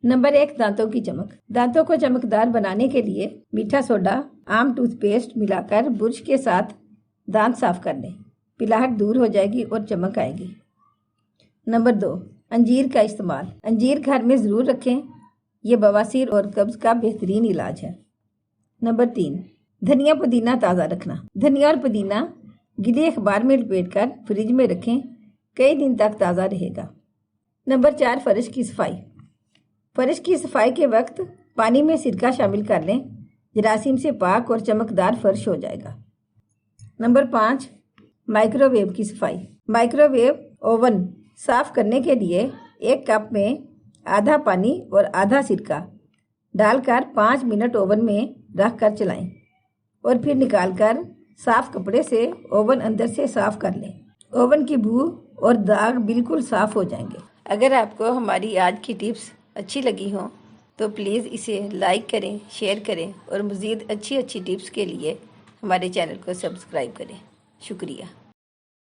Number 1, दांतों की चमक। दांतों को चमकदार बनाने के लिए मीठा सोडा, आम टूथपेस्ट मिलाकर ब्रश के साथ दांत साफ कर लें। पिलाहट दूर हो जाएगी और चमक आएगी। नंबर 2, अंजीर का इस्तेमाल। अंजीर घर में ज़रूर रखें, ये बवासीर और कब्ज़ का बेहतरीन इलाज है। नंबर 3, धनिया पुदीना ताज़ा रखना। धनिया और पुदीना गीले अखबार में लपेटकर फ्रिज में रखें, कई दिन तक ताज़ा रहेगा। नंबर 4, फर्श की सफाई। फर्श की सफाई के वक्त पानी में सिरका शामिल कर लें, जरासीम से पाक और चमकदार फर्श हो जाएगा। नंबर 5, माइक्रोवेव की सफाई। माइक्रोवेव ओवन साफ करने के लिए 1 कप में आधा पानी और आधा सिरका डालकर 5 मिनट ओवन में रख कर चलाएं और फिर निकालकर साफ कपड़े से ओवन अंदर से साफ कर लें। ओवन की बू और दाग बिल्कुल साफ हो जाएंगे। अगर आपको हमारी आज की टिप्स अच्छी लगी हो तो प्लीज़ इसे लाइक करें, शेयर करें और मज़ीद अच्छी टिप्स के लिए हमारे चैनल को सब्सक्राइब करें। शुक्रिया।